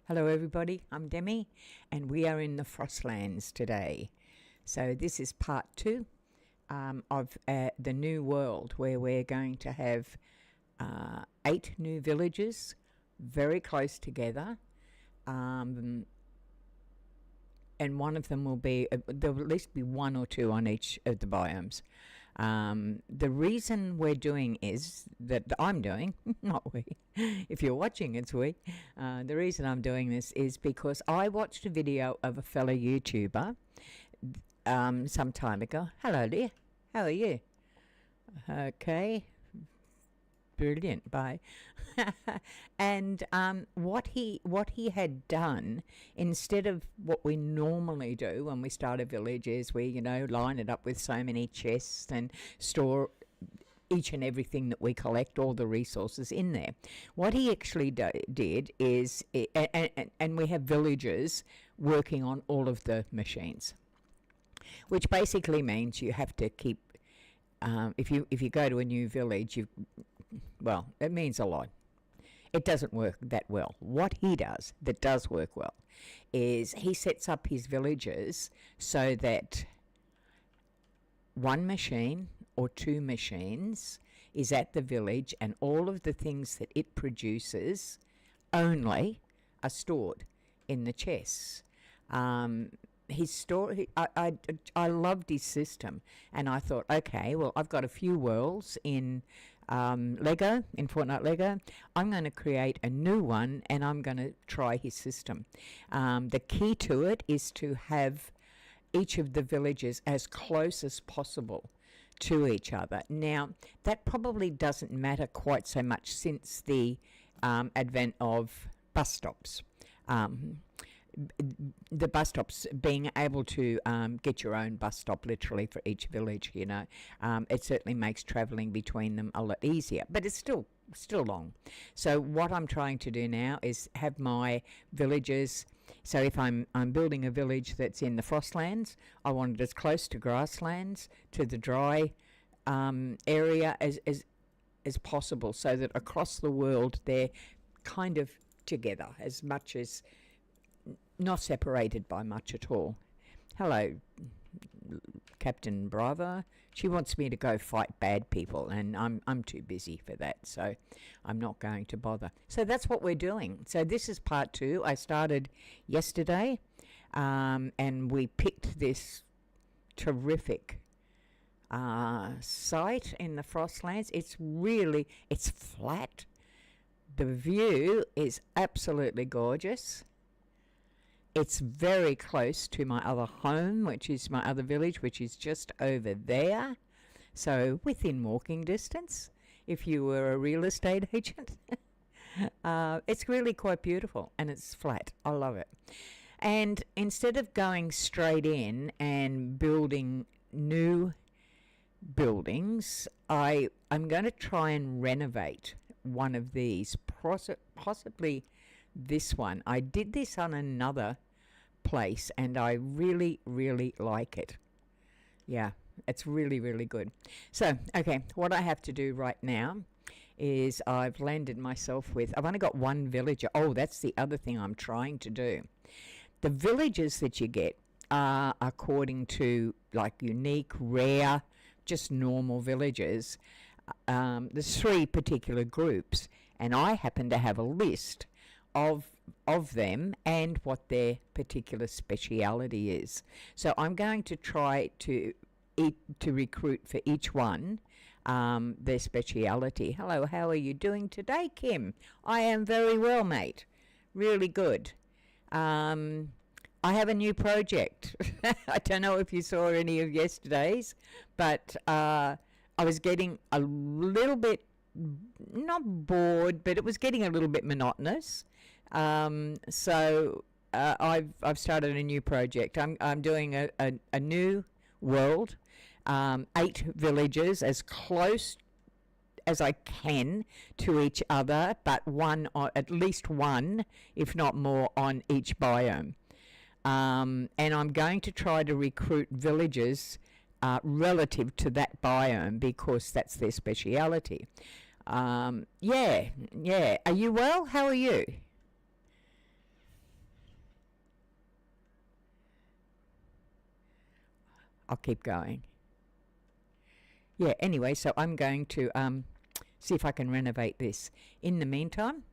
Hello everybody, I'm Demi and we are in the Frostlands today. So this is part 2 of the new world, where we're going to have 8 new villages very close together, and one of them will be, there'll at least be 1 or 2 on each of the biomes. The reason we're doing is that I'm doing, not we, if you're watching it's we, the reason I'm doing this is because I watched a video of a fellow YouTuber some time ago. Hello dear, how are you? Okay, brilliant, bye. And what he had done, instead of what we normally do when we start a village, is we line it up with so many chests and store each and everything that we collect, all the resources in there. What he actually did is, and we have villagers working on all of the machines, which basically means you have to keep, if you go to a new village, well, it means a lot. It doesn't work that well. What he does that does work well is he sets up his villages so that 1 machine or 2 machines is at the village, and all of the things that it produces only are stored in the chests. His story, I loved his system, and I thought, okay, well, I've got a few worlds in Lego, in Fortnite Lego. I'm going to create a new one, and I'm going to try his system. The key to it is to have each of the villages as close as possible to each other. Now, that probably doesn't matter quite so much since the advent of bus stops. The bus stops, being able to get your own bus stop literally for each village, it certainly makes travelling between them a lot easier, but it's still long. So what I'm trying to do now is have my villages, so if I'm building a village that's in the Frostlands, I want it as close to grasslands, to the dry area as possible, so that across the world they're kind of together, as much as not separated by much at all. Hello, Captain Bravo. She wants me to go fight bad people, and I'm too busy for that, so I'm not going to bother. So that's what we're doing. So this is part 2. I started yesterday, and we picked this terrific site in the Frostlands. It's flat. The view is absolutely gorgeous. It's very close to my other home, which is my other village, which is just over there. So within walking distance, if you were a real estate agent. It's really quite beautiful, and it's flat. I love it. And instead of going straight in and building new buildings, I'm going to try and renovate one of these, possibly this one. I did this on another place, and I really like it. Yeah, it's really good. So okay, what I have to do right now is I've landed myself with, I've only got 1 villager. Oh, that's the other thing I'm trying to do. The villages that you get are according to like unique, rare, just normal villages. There's 3 particular groups, and I happen to have a list of them and what their particular speciality is. So I'm going to try to recruit for each one their speciality. Hello, how are you doing today, Kim? I am very well, mate. Really good. I have a new project. I don't know if you saw any of yesterday's, but I was getting a little bit, not bored, but it was getting a little bit monotonous. So I've started a new project. I'm doing a new world, 8 villages, as close as I can to each other, but at least one, if not more, on each biome. And I'm going to try to recruit villagers relative to that biome, because that's their speciality. Yeah. Are you well? How are you? I'll keep going. Yeah, anyway, so I'm going to see if I can renovate this. In the meantime,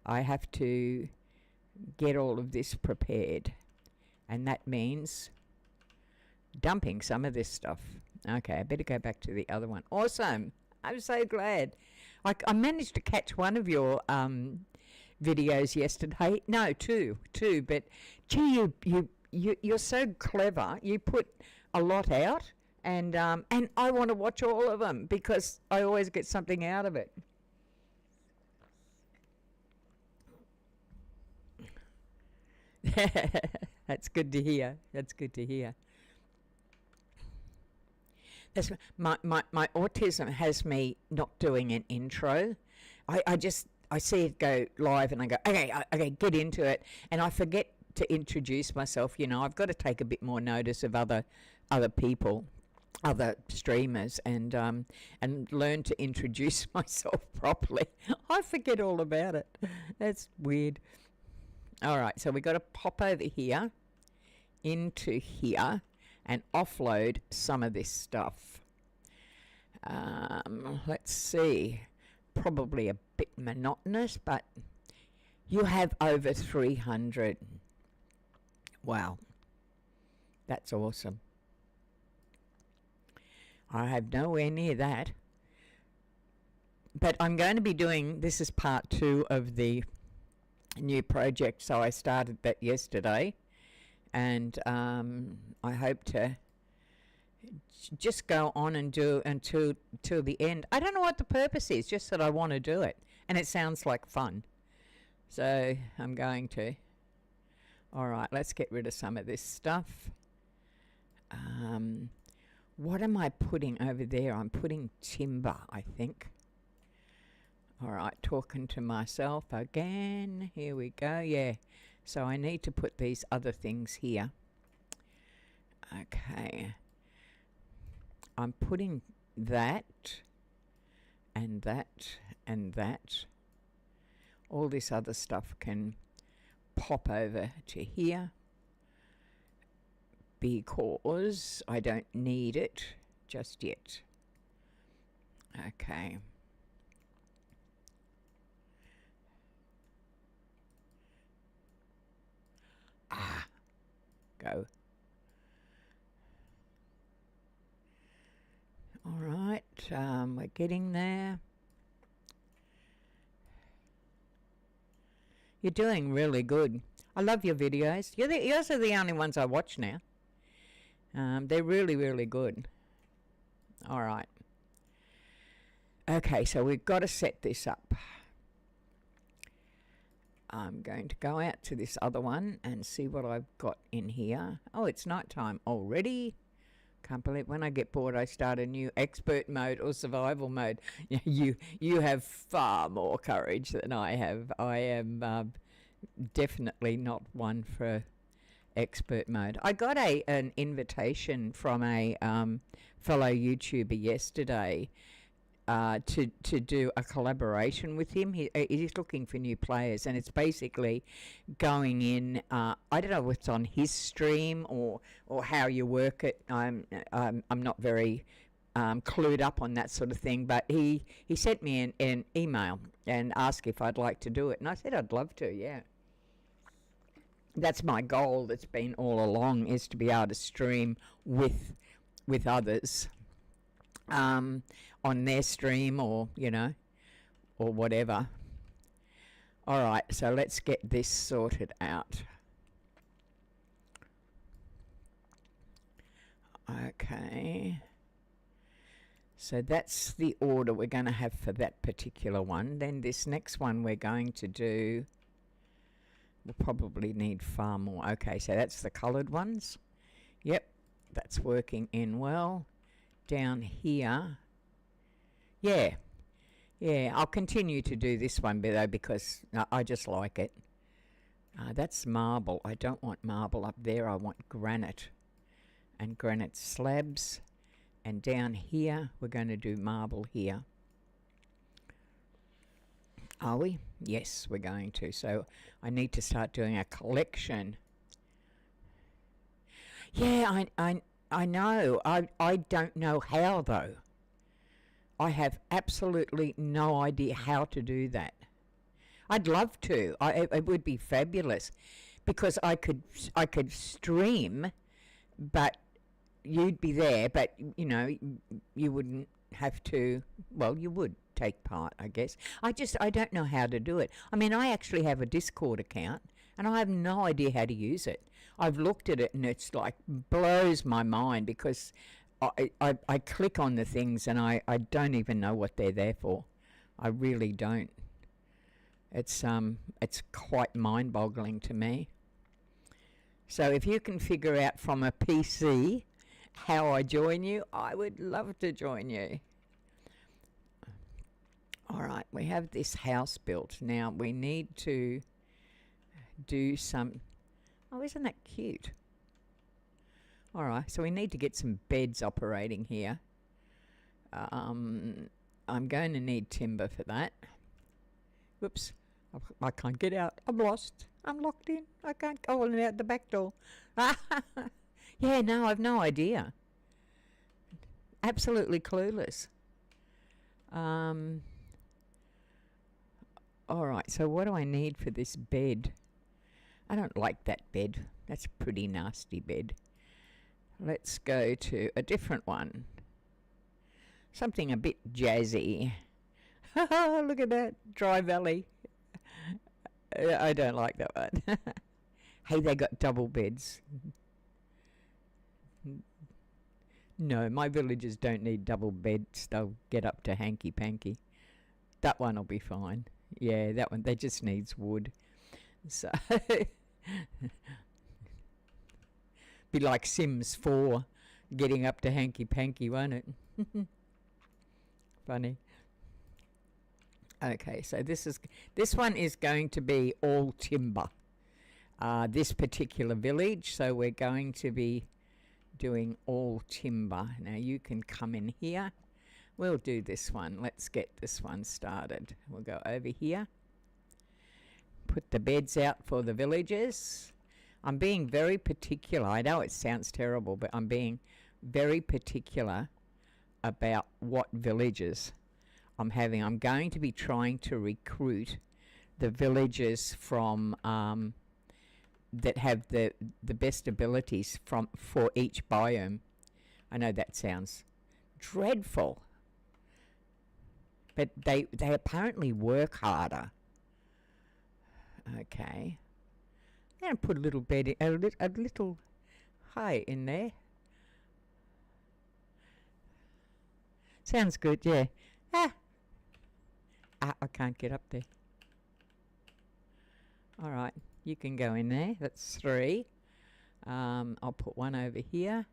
I have to get all of this prepared. And that means dumping some of this stuff. Okay, I better go back to the other one. Awesome. I'm so glad. I managed to catch one of your videos yesterday. No, two. But gee, you're so clever. You put a lot out, and I want to watch all of them because I always get something out of it. That's good to hear. That's good to hear. That's my autism has me not doing an intro. I see it go live and I go, okay, get into it, and I forget to introduce myself. You know, I've got to take a bit more notice of other people, other streamers, and learn to introduce myself properly. I forget all about it. That's weird. All right, so we got to pop over here into here and offload some of this stuff. Let's see. Probably a bit monotonous, but you have over 300. Wow. That's awesome. I have nowhere near that. But I'm going to be doing, this is part 2 of the new project, so I started that yesterday. And I hope to just go on and do until the end. I don't know what the purpose is, just that I want to do it. And it sounds like fun. So I'm going to. All right, let's get rid of some of this stuff. What am I putting over there? I'm putting timber, I think. All right, talking to myself again. Here we go. Yeah. So I need to put these other things here. Okay. I'm putting that and that and that. All this other stuff can pop over to here because I don't need it just yet. Okay. Go. All right, we're getting there. You're doing really good. I love your videos. Yours are the only ones I watch now. They're really, really good. All right. Okay, so we've got to set this up. I'm going to go out to this other one and see what I've got in here. Oh, it's nighttime already. Can't believe when I get bored I start a new expert mode or survival mode. You have far more courage than I have. I am definitely not one for expert mode. I got an invitation from a fellow YouTuber yesterday to do a collaboration with him. He's looking for new players, and it's basically going in. I don't know if it's on his stream or how you work it. I'm not very clued up on that sort of thing. But he sent me an email and asked if I'd like to do it, and I said I'd love to. Yeah, that's my goal. That's been all along, is to be able to stream with others. On their stream or whatever. All right, so let's get this sorted out. Okay. So that's the order we're going to have for that particular one. Then this next one we're going to do, we'll probably need far more. Okay, so that's the coloured ones. Yep, that's working in well. Down here, yeah, I'll continue to do this one though because I just like it. That's marble. I don't want marble up there. I want granite and granite slabs. And down here we're going to do marble here. Are we? Yes, we're going to. So I need to start doing a collection. Yeah, I know. I don't know how, though. I have absolutely no idea how to do that. I'd love to. It would be fabulous because I could stream, but you'd be there, but you know you wouldn't have to. Well, you would take part, I guess. I don't know how to do it. I mean, I actually have a Discord account, and I have no idea how to use it. I've looked at it, and it's like blows my mind because I click on the things, and I don't even know what they're there for. I really don't. It's quite mind-boggling to me. So if you can figure out from a PC how I join you, I would love to join you. All right, we have this house built. Now we need to do some... Oh, isn't that cute? All right, so we need to get some beds operating here. I'm going to need timber for that. Whoops, I can't get out. I'm lost. I'm locked in. I can't go in out the back door. Yeah, no, I've no idea. Absolutely clueless. All right, so what do I need for this bed? I don't like that bed. That's a pretty nasty bed. Let's go to a different one. Something a bit jazzy. Look at that. Dry Valley. I don't like that one. Hey, they got double beds. No, my villagers don't need double beds. They'll get up to hanky-panky. That one will be fine. Yeah, that one. They just needs wood. So... be like Sims 4 getting up to hanky-panky, won't it? Funny. Okay, so this one is going to be all timber. This particular village, so we're going to be doing all timber. Now you can come in here. We'll do this one. Let's get this one started. We'll go over here. Put the beds out for the villagers. I'm being very particular. I know it sounds terrible, but I'm being very particular about what villagers I'm having. I'm going to be trying to recruit the villagers from that have the best abilities for each biome. I know that sounds dreadful, but they apparently work harder. Okay, I'm gonna put a little bed, a little height in there. Sounds good, yeah. I can't get up there. All right, you can go in there. That's 3. I'll put one over here.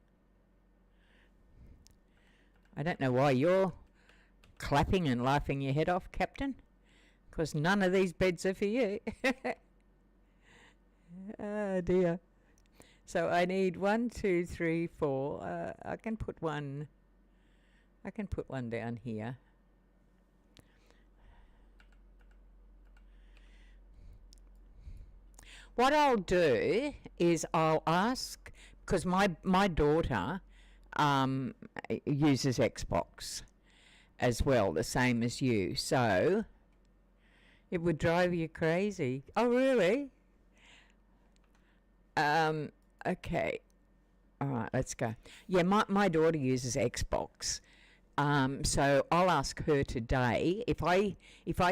I don't know why you're clapping and laughing your head off, Captain, because none of these beds are for you. Oh dear. So I need 1, 2, 3, 4. I can put one down here. What I'll do is I'll ask, because my daughter uses Xbox as well, the same as you, so it would drive you crazy. Oh, really? Okay. All right, let's go. Yeah, my daughter uses Xbox. So I'll ask her today if I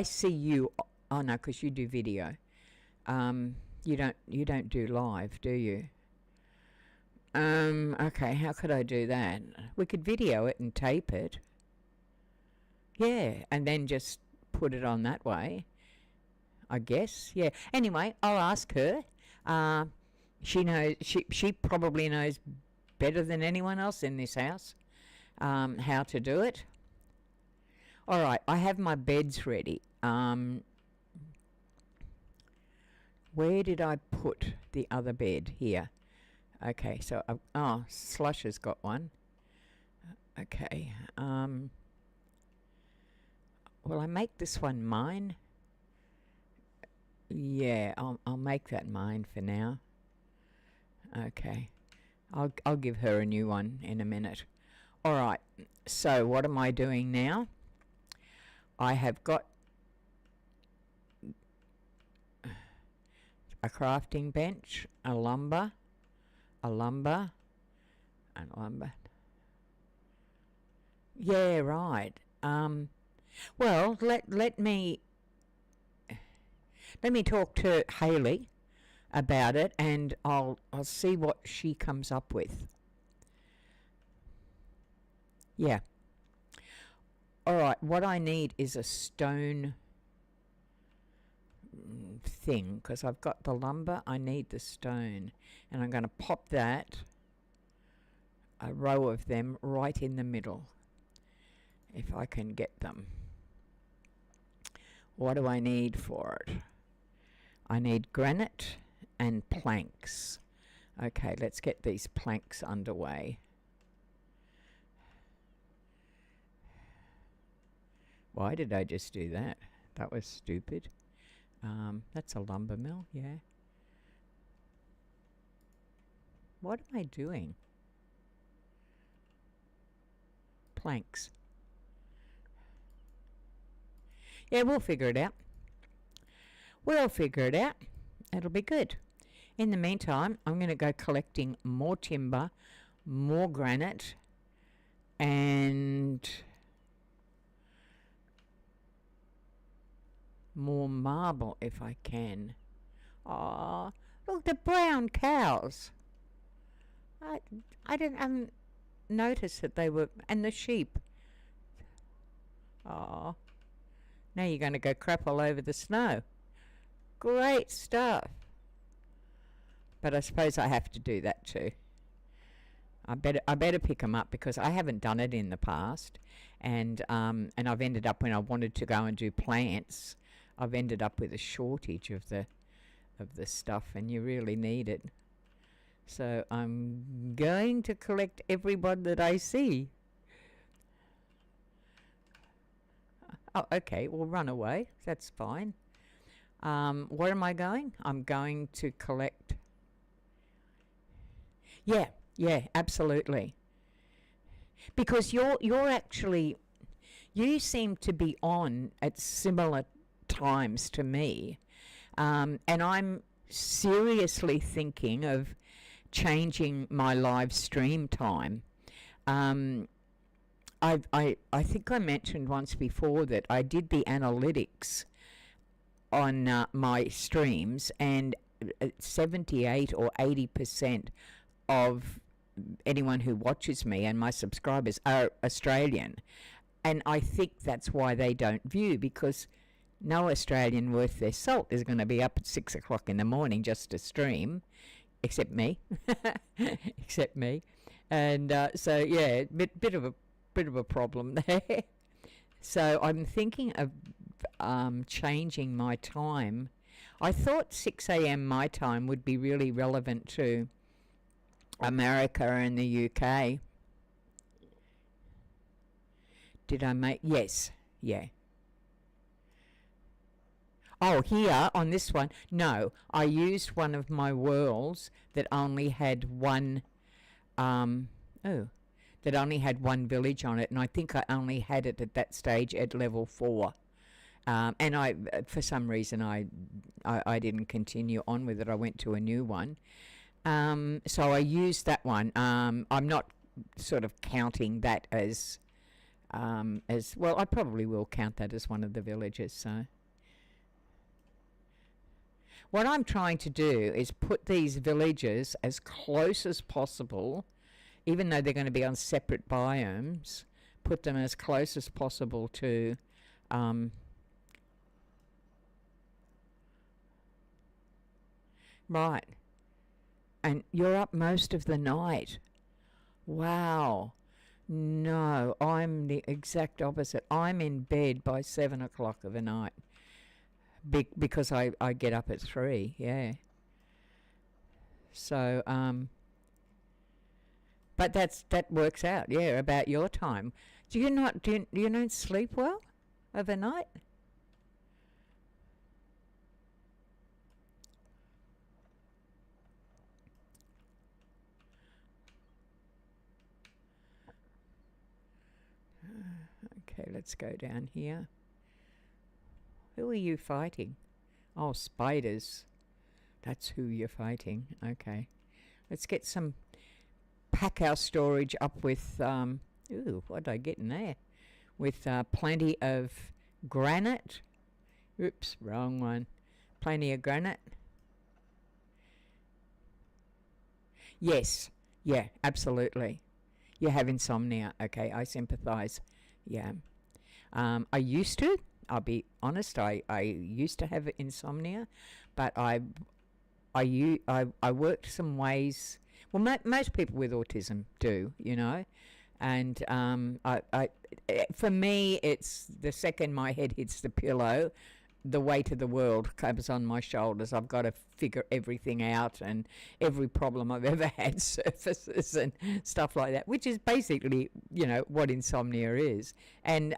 see you. Oh no, because you do video. You don't do live, do you? Okay, how could I do that? We could video it and tape it. Yeah, and then just put it on that way, I guess. Yeah. Anyway, I'll ask her. She knows. She probably knows better than anyone else in this house how to do it. All right, I have my beds ready. Where did I put the other bed? Here. Okay, so Slush has got one. Okay. Will I make this one mine? Yeah, I'll make that mine for now. Okay. I'll give her a new one in a minute. All right. So what am I doing now? I have got a crafting bench, a lumber, and lumber. Yeah, right. Well, let me talk to Hayley about it, and I'll see what she comes up with. Yeah. All right. What I need is a stone thing, because I've got the lumber. I need the stone, and I'm going to pop that, a row of them, right in the middle, if I can get them. What do I need for it? I need granite and planks. Okay, let's get these planks underway. Why did I just do that? That was stupid. That's a lumber mill, yeah. What am I doing? Planks. Yeah, we'll figure it out. We'll figure it out. It'll be good. In the meantime, I'm going to go collecting more timber, more granite, and more marble if I can. Oh, look, the brown cows. I didn't notice that they were, and the sheep. Oh, now you're going to go crap all over the snow. Great stuff. But I suppose I have to do that too. I better pick them up, because I haven't done it in the past, and I've ended up, when I wanted to go and do plants, I've ended up with a shortage of the stuff, and you really need it. So I'm going to collect everyone that I see. Oh, okay, well, run away. That's fine. Where am I going? I'm going to collect. Yeah, absolutely. Because you're actually, you seem to be on at similar times to me, and I'm seriously thinking of changing my live stream time. I think I mentioned once before that I did the analytics on my streams, and 78 or 80% of anyone who watches me and my subscribers are Australian. And I think that's why they don't view, because no Australian worth their salt is going to be up at 6 o'clock in the morning just to stream, except me. Except me. And so, yeah, bit of a problem there. So I'm thinking of changing my time. I thought 6 a.m. my time would be really relevant to America and the UK. Did I make? Yes. Yeah. Oh, here on this one. No, I used one of my worlds that only had one. That only had one village on it, and I think I only had it at that stage at level 4. And I, for some reason, I didn't continue on with it. I went to a new one. So I used that one. I'm not sort of counting that as well. I probably will count that as one of the villages. So what I'm trying to do is put these villages as close as possible, even though they're going to be on separate biomes. Put them as close as possible to right. And you're up most of the night. Wow. No, I'm the exact opposite. I'm in bed by 7 o'clock of the night. Because I get up at 3, yeah. So, but that works out, yeah, about your time. Do you not sleep well overnight? Okay, let's go down here. Who are you fighting? Oh, spiders. That's who you're fighting. Okay. Let's get some, pack our storage up with, ooh, what did I get in there? With plenty of granite. Oops, wrong one. Plenty of granite. Yes, yeah, absolutely. You have insomnia. Okay, I sympathise. Yeah. I used to. I'll be honest. I used to have insomnia, but I worked some ways. Well, most people with autism do, you know, and for me, it's the second my head hits the pillow, the weight of the world comes on my shoulders. I've got to figure everything out, and every problem I've ever had surfaces and stuff like that, which is basically, you know, what insomnia is. And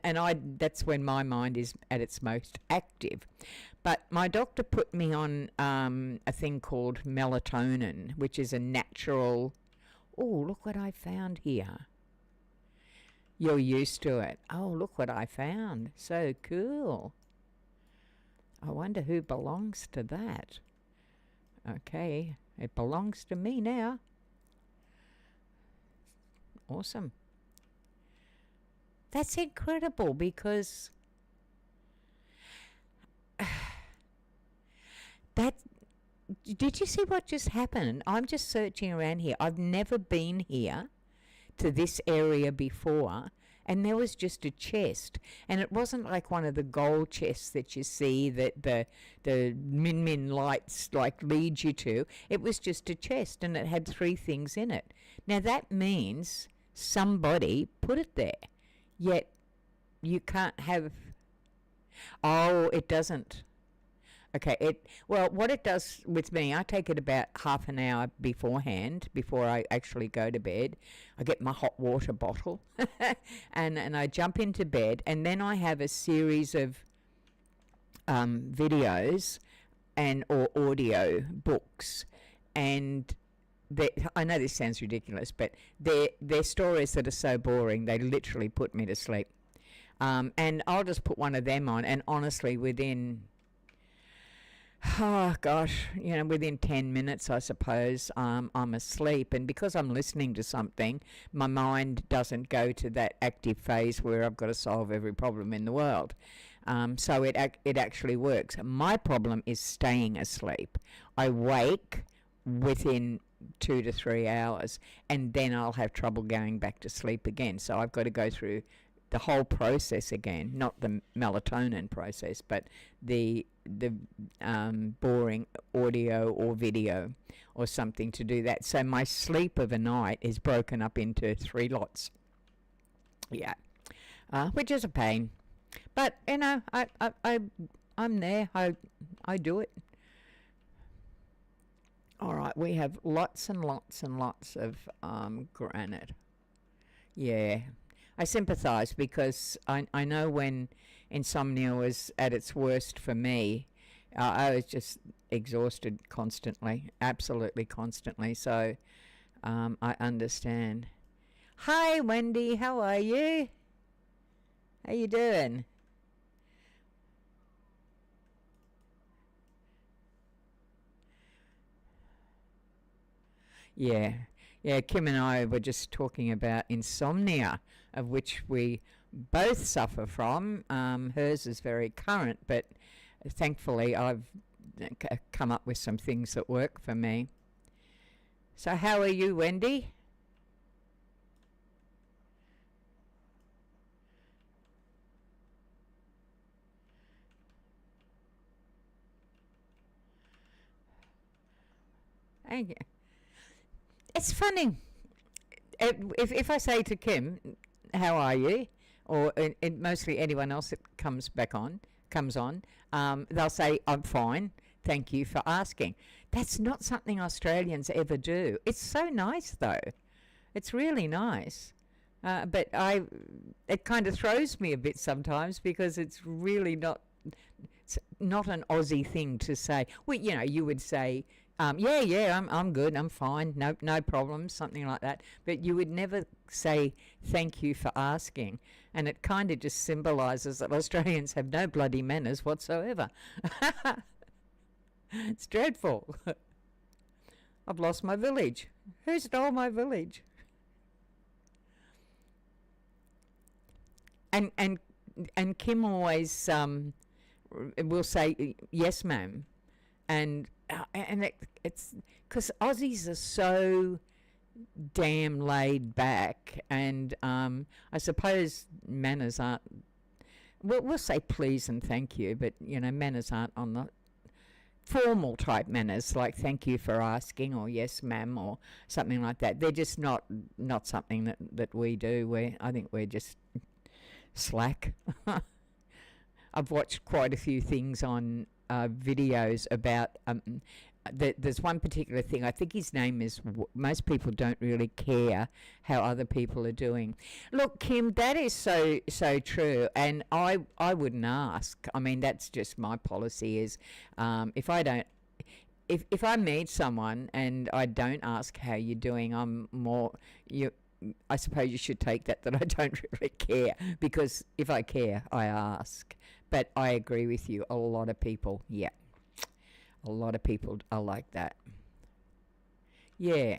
that's when my mind is at its most active. But my doctor put me on a thing called melatonin, which is a natural. Oh, look what I found here. You're used to it. Oh, look what I found. So cool. I wonder who belongs to that. Okay, it belongs to me now. Awesome. That's incredible, because that. Did you see what just happened? I'm just searching around here. I've never been here to this area before, and there was just a chest, and it wasn't like one of the gold chests that you see that the min lights like lead you to. It was just a chest, and it had 3 things in it. Now that means somebody put it there, yet you can't have. Oh, it doesn't. Okay, well, what it does with me, I take it about half an hour beforehand, before I actually go to bed. I get my hot water bottle and I jump into bed, and then I have a series of videos or audio books, and I know this sounds ridiculous, but they're stories that are so boring, they literally put me to sleep. And I'll just put one of them on, and honestly, within within 10 minutes, I suppose, I'm asleep. And because I'm listening to something, my mind doesn't go to that active phase where I've got to solve every problem in the world. So it actually works. My problem is staying asleep. I wake within 2 to 3 hours, and then I'll have trouble going back to sleep again. So I've got to go through the whole process again, not the melatonin process, but the boring audio or video or something to do that. So my sleep of a night is broken up into 3 lots. Yeah, which is a pain, but you know, I'm there. I do it. All right, we have lots and lots and lots of granite. Yeah. I sympathise, because I know when insomnia was at its worst for me, I was just exhausted constantly, absolutely constantly. So I understand. Hi, Wendy. How are you? How you doing? Yeah. Yeah, Kim and I were just talking about insomnia, of which we both suffer from. Hers is very current, but thankfully I've come up with some things that work for me. So how are you, Wendy? It's funny. If I say to Kim, how are you? Or mostly anyone else that comes on, they'll say, I'm fine. Thank you for asking. That's not something Australians ever do. It's so nice, though. It's really nice. But it kind of throws me a bit sometimes, because it's really not. It's not an Aussie thing to say. Well, you know, you would say Yeah, I'm good. I'm fine. No problems. Something like that. But you would never say thank you for asking, and it kind of just symbolises that Australians have no bloody manners whatsoever. It's dreadful. I've lost my village. Who stole my village? And Kim always will say yes, ma'am, and it's because Aussies are so damn laid back, and I suppose manners aren't. We'll say please and thank you, but manners aren't on the formal type manners like thank you for asking or yes ma'am or something like that. They're just not something that we do. I think we're just slack. I've watched quite a few things on videos about there's one particular thing. I think his name is most people don't really care how other people are doing. Look, Kim, that is so true, and I wouldn't ask. I mean, that's just my policy is if I meet someone and I don't ask how you're doing, I suppose you should take that I don't really care, because if I care, I ask. But I agree with you. A lot of people are like that. Yeah,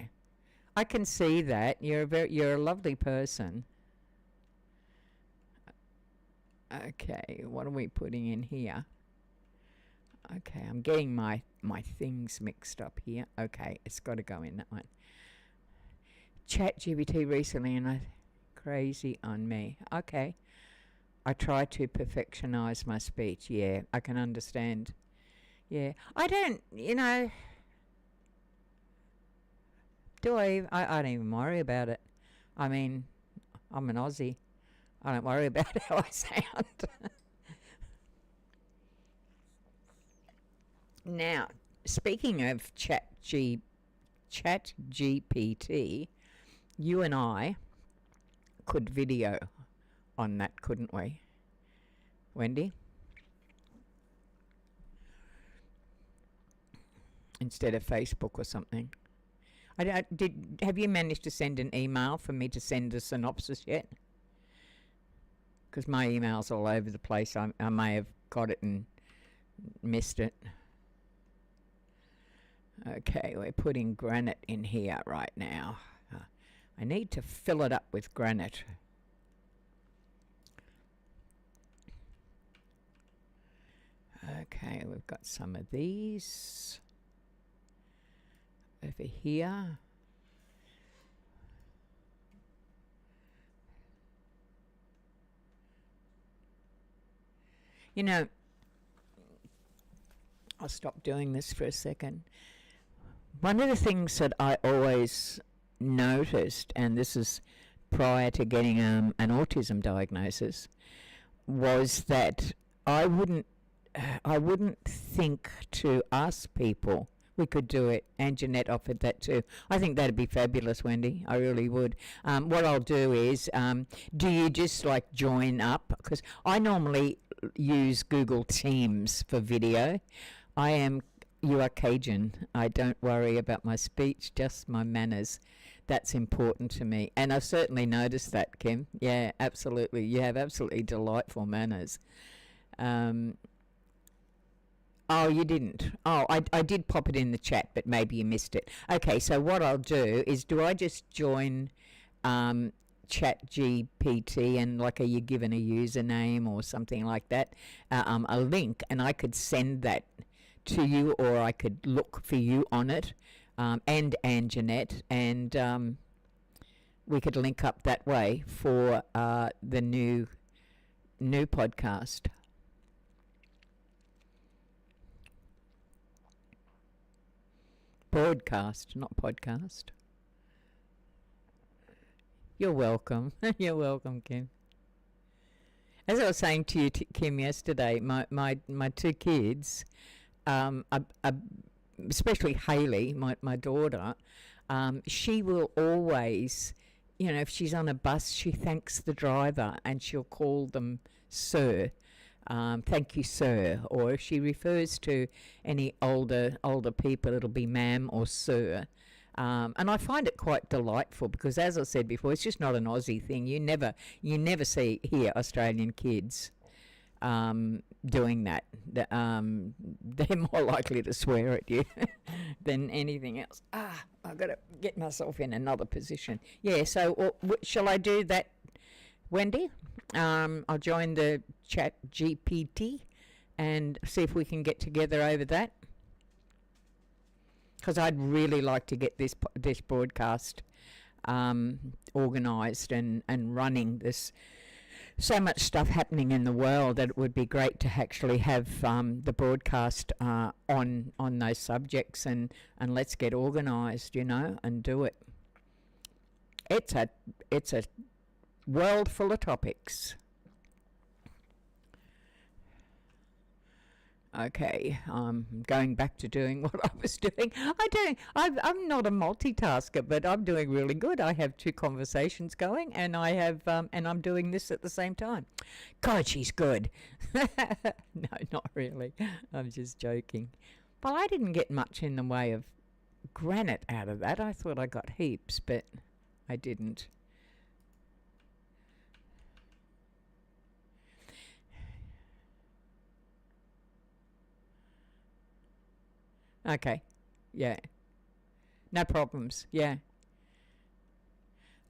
I can see that. You're a lovely person. Okay, what are we putting in here? Okay, I'm getting my things mixed up here. Okay, it's got to go in that one. ChatGPT recently, and crazy on me. Okay, I try to perfectionize my speech. Yeah, I can understand. Yeah, I don't. Do I don't even worry about it. I mean, I'm an Aussie. I don't worry about how I sound. Now, speaking of ChatGPT, you and I could video on that, couldn't we, Wendy? Instead of Facebook or something. Have you managed to send an email for me to send a synopsis yet? Because my email's all over the place. I may have got it and missed it. Okay, we're putting granite in here right now. I need to fill it up with granite. Okay, we've got some of these over here. I'll stop doing this for a second. One of the things that I always noticed, and this is prior to getting an autism diagnosis, was that I wouldn't think to ask people. We could do it, and Jeanette offered that too. I think that'd be fabulous, Wendy. I really would. What I'll do is, do you just like join up? Because I normally use Google Teams for video. You are Cajun. I don't worry about my speech, just my manners. That's important to me. And I've certainly noticed that, Kim. Yeah, absolutely. You have absolutely delightful manners. Oh, you didn't. Oh, I did pop it in the chat, but maybe you missed it. Okay, so what I'll do is, do I just join ChatGPT and are you given a username or something like that, a link, and I could send that to you, or I could look for you on it, and Jeanette, and we could link up that way for the new podcast. Broadcast, not podcast. You're welcome. You're welcome, Kim. As I was saying to you, Kim, yesterday, my two kids, especially Hayley, my daughter, she will always, if she's on a bus, she thanks the driver and she'll call them sir. Thank you, sir. Or if she refers to any older people, it'll be ma'am or sir. And I find it quite delightful because, as I said before, it's just not an Aussie thing. You never see here Australian kids doing that. They're more likely to swear at you than anything else. I've got to get myself in another position. Yeah, so shall I do that, Wendy? I'll join the chat GPT and see if we can get together over that. Because I'd really like to get this broadcast organised and running. There's so much stuff happening in the world that it would be great to actually have the broadcast on those subjects, and let's get organised, and do it. It's a world full of topics. Okay, going back to doing what I was doing. I'm not a multitasker, but I'm doing really good. I have 2 conversations going, and and I'm doing this at the same time. God, she's good. No, not really. I'm just joking. Well, I didn't get much in the way of granite out of that. I thought I got heaps, but I didn't. Okay. Yeah. No problems. Yeah.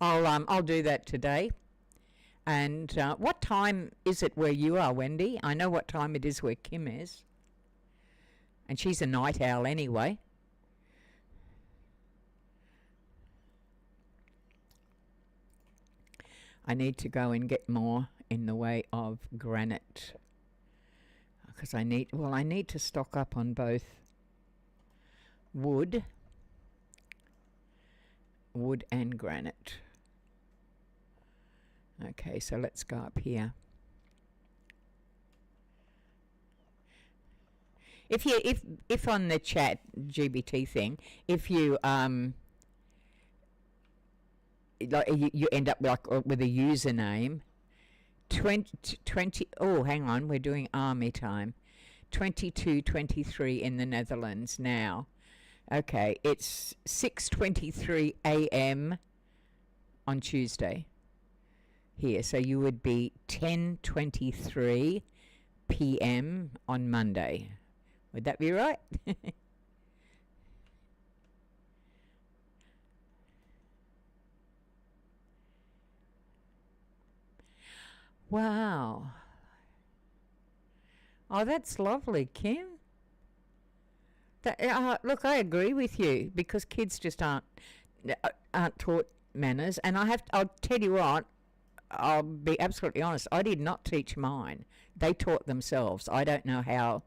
I'll do that today. And what time is it where you are, Wendy? I know what time it is where Kim is. And she's a night owl anyway. I need to go and get more in the way of granite. Because I need to stock up on both wood and granite. Okay, so let's go up here. If on the chat GBT thing, if you you end up with a username 20, oh, hang on, we're doing army time. 22:23 in the Netherlands now. Okay, it's 6:23 a.m. on Tuesday here, so you would be 10:23 p.m. on Monday. Would that be right? Wow. Oh, that's lovely, Kim. Look, I agree with you because kids just aren't taught manners, and I'll tell you what. I'll be absolutely honest. I did not teach mine. They taught themselves. I don't know how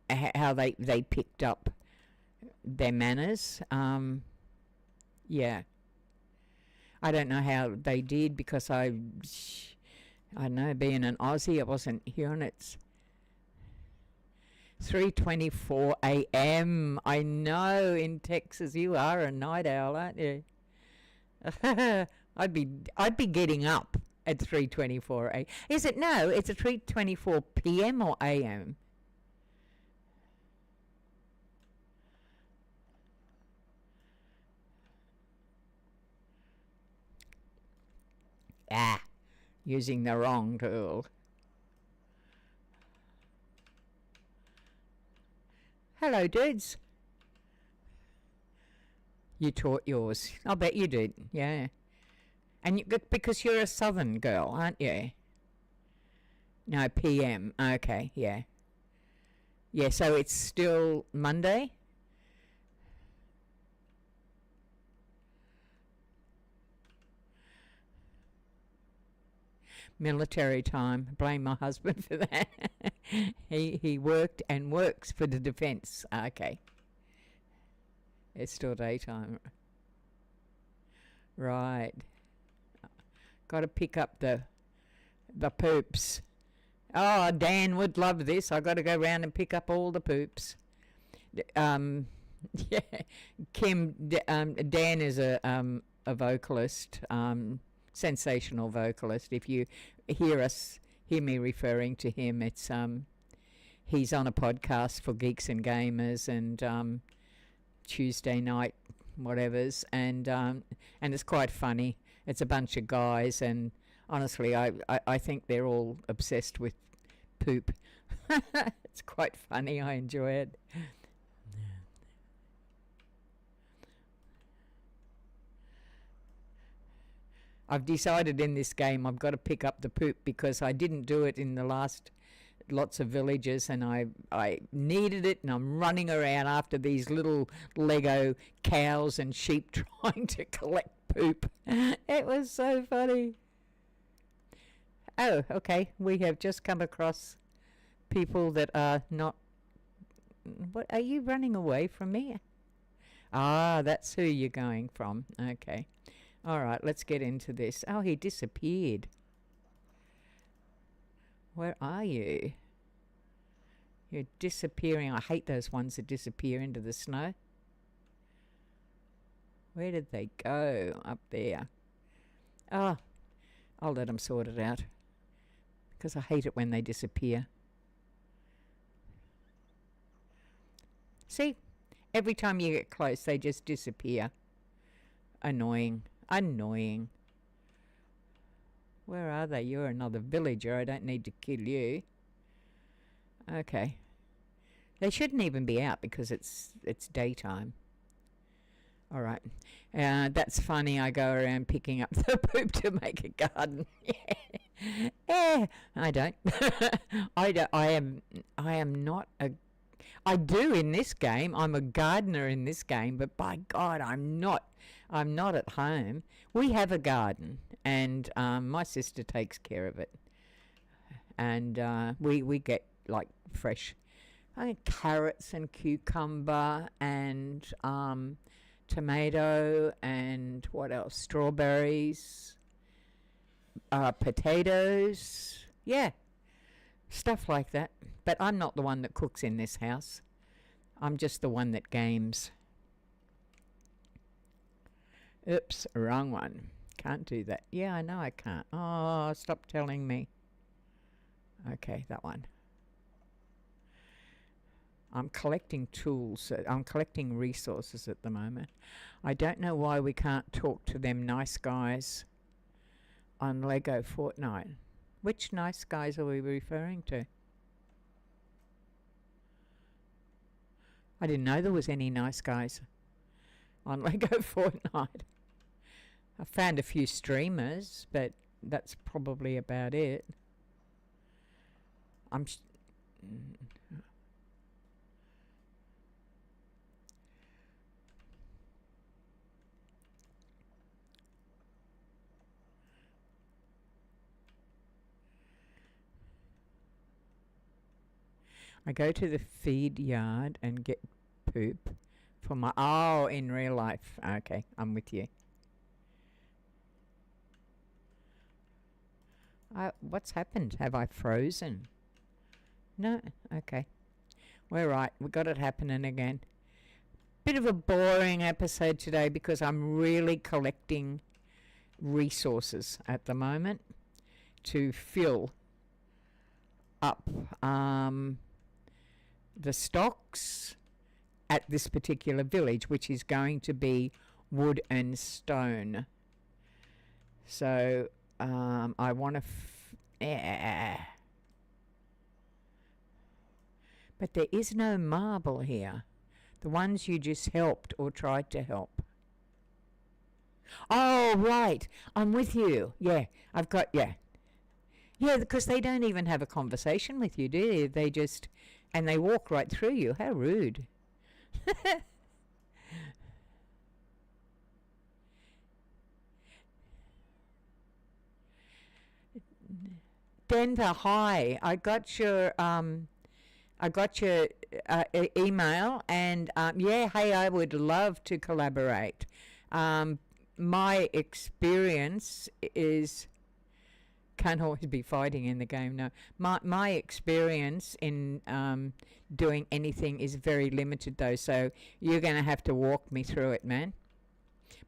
they picked up their manners. Yeah, I don't know how they did because I don't know. Being an Aussie, I wasn't hearing it. 3:24 a.m. I know in Texas you are a night owl, aren't you? I'd be getting up at 3:24 a.m. Is it? No, it's a 3:24 p.m. or a.m. Using the wrong tool. Hello, dudes. You taught yours. I'll bet you did. Yeah. And because you're a southern girl, aren't you? No, PM. Okay, yeah. Yeah, so it's still Monday? Military time. Blame my husband for that. He worked and works for the defence. Okay. It's still daytime. Right. Got to pick up the poops. Oh, Dan would love this. I got to go round and pick up all the poops. Yeah. Kim, Dan is a vocalist, sensational vocalist. If you hear us hear me referring to him, it's he's on a podcast for Geeks and Gamers and Tuesday night whatevers, and it's quite funny. It's a bunch of guys, and honestly, I think they're all obsessed with poop. It's quite funny. I enjoy it. I've decided in this game I've got to pick up the poop because I didn't do it in the last lots of villages, and I needed it, and I'm running around after these little Lego cows and sheep trying to collect poop. It was so funny. Oh, okay. We have just come across people that are not... What, are you running away from me? Ah, that's who you're going from. Okay. All right, let's get into this. Oh, he disappeared. Where are you? You're disappearing. I hate those ones that disappear into the snow. Where did they go? Up there. Oh, I'll let them sort it out. Because I hate it when they disappear. See? Every time you get close, they just disappear. Annoying. Annoying. Where are they? You're another villager. I don't need to kill you. Okay. They shouldn't even be out because it's daytime. All right. That's funny. I go around picking up the poop to make a garden. Yeah. I don't. I am not a... I do in this game. I'm a gardener in this game, but by God, I'm not at home. We have a garden, and my sister takes care of it. And we get like fresh carrots and cucumber and tomato and what else? Strawberries, potatoes. Yeah, stuff like that. But I'm not the one that cooks in this house. I'm just the one that games. Oops, wrong one. Can't do that. Yeah, I know I can't. Oh, stop telling me. Okay, that one. I'm collecting tools. I'm collecting resources at the moment. I don't know why we can't talk to them nice guys on Lego Fortnite. Which nice guys are we referring to? I didn't know there was any nice guys on Lego Fortnite. I found a few streamers, but that's probably about it. I go to the feed yard and get poop for my... Oh, in real life. Okay, I'm with you. What's happened? Have I frozen? No? Okay. We're right. We got it happening again. Bit of a boring episode today because I'm really collecting resources at the moment to fill up the stocks at this particular village, which is going to be wood and stone. So I want to... But there is no marble here. The ones you just helped or tried to help. Oh, right. I'm with you. Yeah, I've got... Yeah. Yeah, because they don't even have a conversation with you, do they? They just... And they walk right through you. How rude. Denver, hi. I got your email, and yeah, hey, I would love to collaborate. My experience is... Can't always be fighting in the game, no. My experience in doing anything is very limited, though, so you're going to have to walk me through it, man.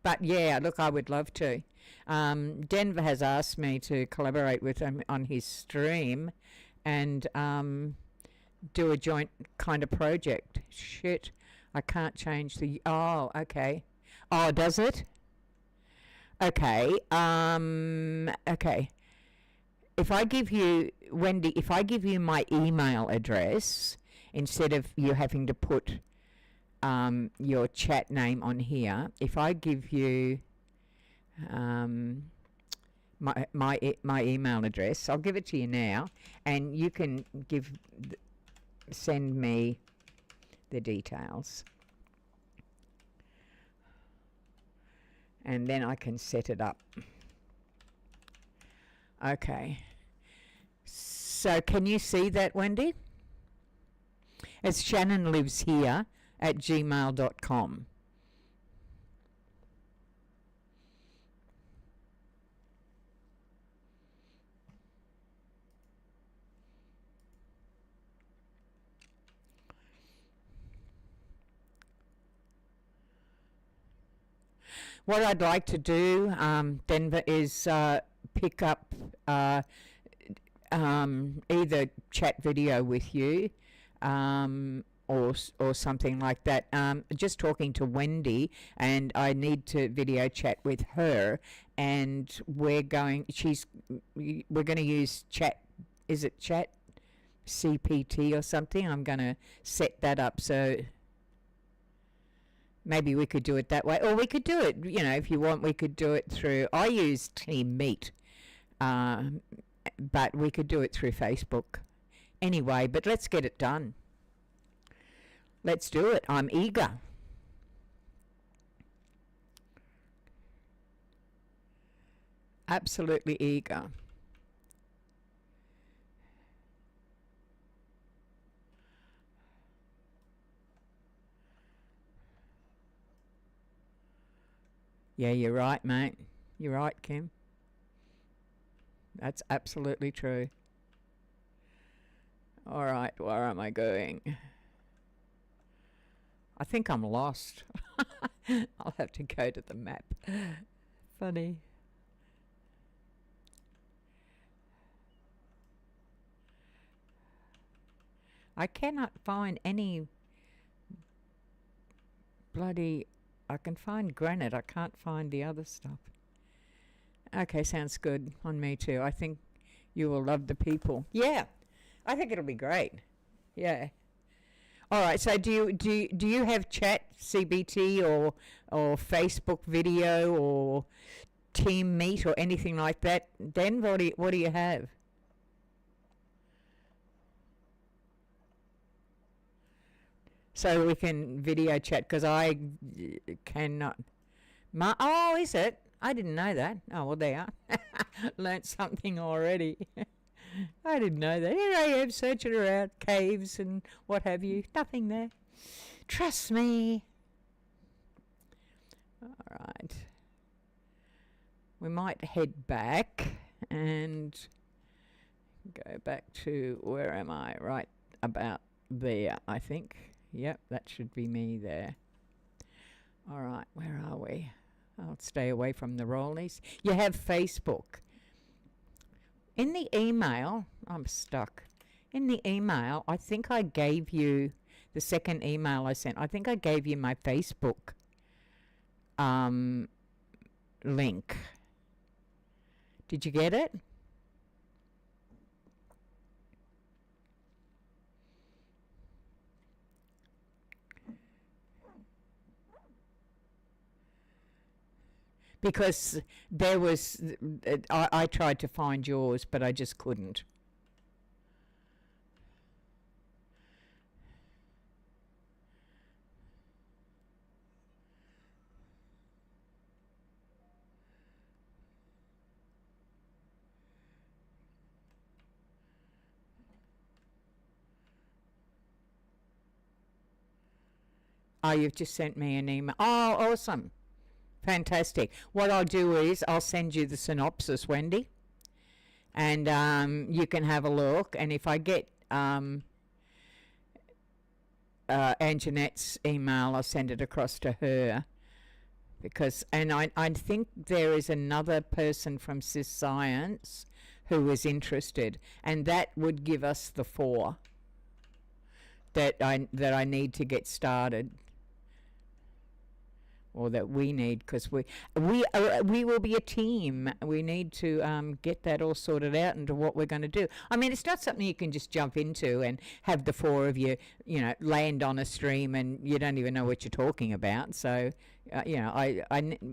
But yeah, look, I would love to. Denver has asked me to collaborate with him on his stream and do a joint kind of project. Shit, I can't change the. Oh, okay. Oh, does it? Okay. Okay. If I give you, Wendy, if I give you my email address, instead of you having to put your chat name on here, if I give you my email address, I'll give it to you now, and you can send me the details, and then I can set it up. Okay. So can you see that, Wendy? It's Shannon Lives Here at gmail.com. What I'd like to do, Denver, is pick up either chat video with you or something like that. Just talking to Wendy, and I need to video chat with her, and we're going to use chat. Is it chat CPT or something? I'm going to set that up, so maybe we could do it that way, or we could do it, if you want, we could do it through, I use Team Meet, but we could do it through Facebook. Anyway, but let's get it done. Let's do it. I'm eager. Absolutely eager. Yeah, you're right, mate. You're right, Kim. That's absolutely true. All right, where am I going? I think I'm lost. I'll have to go to the map. Funny. I cannot find any bloody... I can find granite. I can't find the other stuff. Okay, sounds good on me too. I think you will love the people. Yeah, I think it'll be great. Yeah. All right. So do you have chat CBT or Facebook video or Team Meet or anything like that? Den, what do you have? So we can video chat, because I cannot. Oh, is it? I didn't know that. Oh, well, there. Learnt something already. I didn't know that. Here I am searching around caves and what have you. Nothing there. Trust me. All right. We might head back and go back to, where am I? Right about there, I think. Yep, that should be me there. All right, where are we? I'll stay away from the rollies. You have Facebook. In the email, I'm stuck. In the email, I think I gave you, the second email I sent, I think I gave you my Facebook link. Did you get it? Because there was, I tried to find yours, but I just couldn't. Oh, you've just sent me an email. Oh, awesome. Fantastic. What I'll do is I'll send you the synopsis, Wendy, and you can have a look. And if I get Anjanette's email, I'll send it across to her, because, and I think there is another person from Cis Science who is interested, and that would give us the 4 that I need to get started, or that we need, because we will be a team. We need to get that all sorted out into what we're going to do. I mean, it's not something you can just jump into and have the 4 of you, land on a stream and you don't even know what you're talking about. So,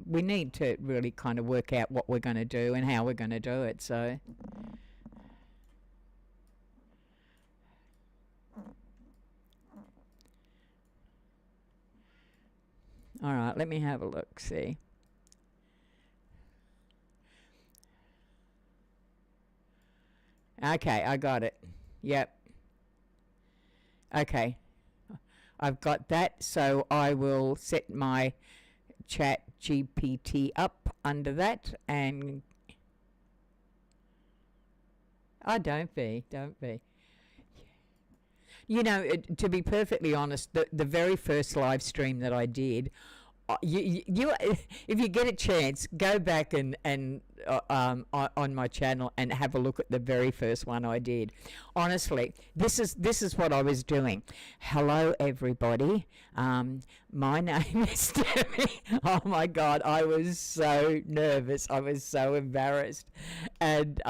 we need to really kind of work out what we're going to do and how we're going to do it. So. All right, let me have a look, see. Okay, I got it. Yep. Okay. I've got that, so I will set my chat GPT up under that, and don't be. To be perfectly honest, the very first live stream that I did, you if you get a chance, go back and on my channel and have a look at the very first one I did. Honestly, this is what I was doing. Hello, everybody. My name is Debbie. Oh my God, I was so nervous. I was so embarrassed, and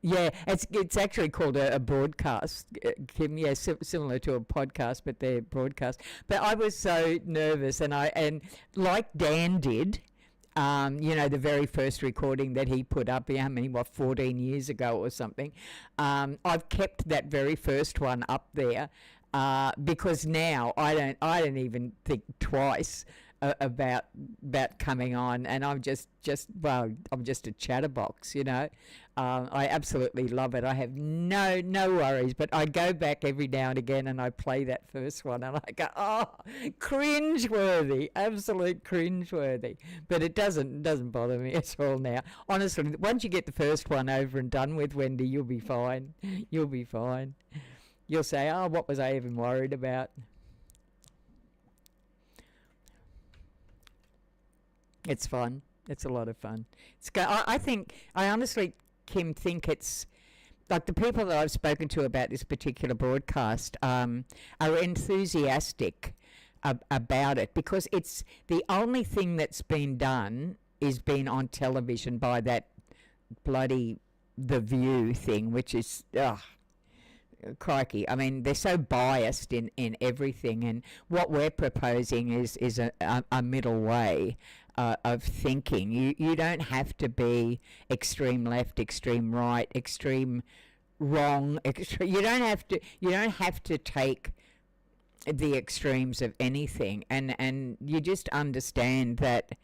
yeah, it's actually called a broadcast, Kim. Yeah, similar to a podcast, but they're broadcast. But I was so nervous, and like Dan did, the very first recording that he put up, 14 years ago or something. I've kept that very first one up there because now I don't even think twice about coming on, and I'm just I'm just a chatterbox, I absolutely love it. I have no worries, but I go back every now and again and I play that first one and I go, oh, cringeworthy, absolute cringeworthy. But it doesn't bother me at all now. Honestly, once you get the first one over and done with, Wendy, you'll be fine. You'll be fine. You'll say, oh, what was I even worried about? It's fun. It's a lot of fun. I honestly, Kim, think it's like the people that I've spoken to about this particular broadcast are enthusiastic about it, because it's the only thing that's been done is been on television by that bloody The View thing, which is, crikey. I mean, they're so biased in everything, and what we're proposing is a middle way of thinking. You don't have to be extreme left, extreme right, extreme wrong. You don't have to take the extremes of anything, and you just understand that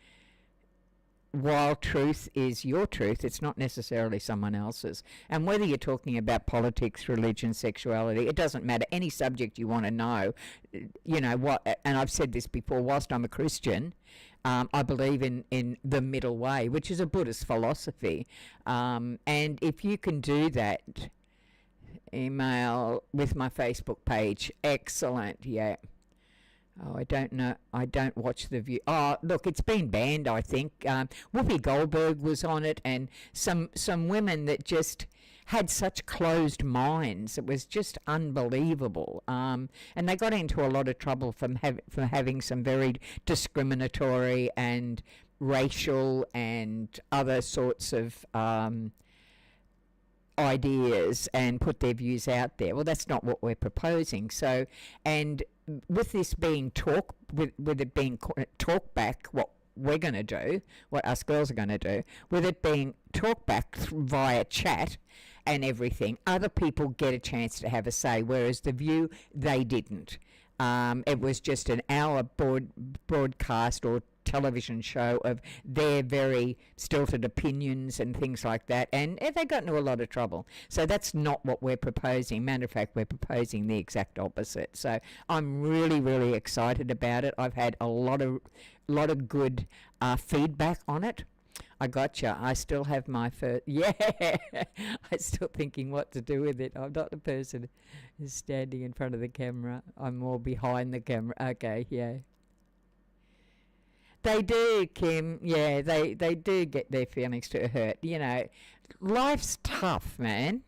while truth is your truth, it's not necessarily someone else's. And whether you're talking about politics, religion, sexuality, it doesn't matter. Any subject you want to know, what. And I've said this before. Whilst I'm a Christian, I believe in the middle way, which is a Buddhist philosophy. And if you can do that, email with my Facebook page. Excellent. Yeah. Oh, I don't know. I don't watch The View. Oh, look, it's been banned, I think. Whoopi Goldberg was on it, and some women that just had such closed minds. It was just unbelievable. And they got into a lot of trouble from having some very discriminatory and racial and other sorts of ideas and put their views out there. Well, that's not what we're proposing. So, and with this being with it being talk back, what we're going to do, what us girls are going to do, with it being talk back via chat and everything, other people get a chance to have a say, whereas The View, they didn't. It was just an hour broadcast or television show of their very stilted opinions and things like that, and they got into a lot of trouble. So that's not what we're proposing. Matter of fact, we're proposing the exact opposite. So I'm really, really excited about it. I've had a lot of good feedback on it. I gotcha. I still have my first. Yeah, I'm still thinking what to do with it. I'm not the person who's standing in front of the camera. I'm more behind the camera. Okay, yeah. They do, Kim. Yeah, they do get their feelings to hurt. You know, life's tough, man.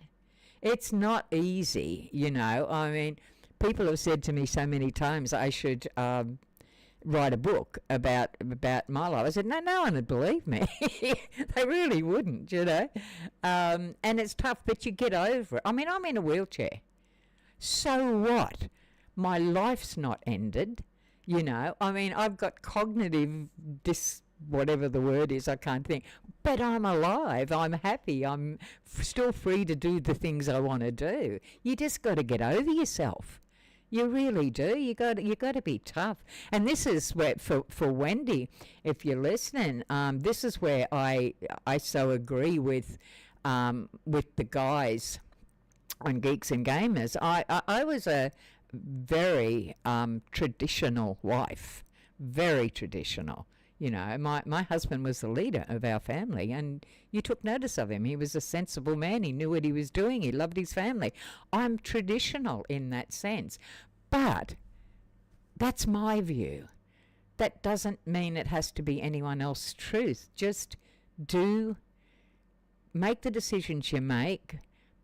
It's not easy, you know. I mean, people have said to me so many times I should write a book about my life. I said, no one would believe me. They really wouldn't, you know. And it's tough, but you get over it. I mean, I'm in a wheelchair. So what? My life's not ended, you know. I mean, I've got cognitive whatever the word is, I can't think. But I'm alive. I'm happy. I'm still free to do the things I want to do. You just got to get over yourself. You really do. You got to be tough. And this is where for Wendy, if you're listening, this is where I so agree with the guys on Geeks and Gamers. I was a very traditional wife, very traditional. You know, my husband was the leader of our family, and you took notice of him. He was a sensible man. He knew what he was doing. He loved his family. I'm traditional in that sense. But that's my view. That doesn't mean it has to be anyone else's truth. Just make the decisions you make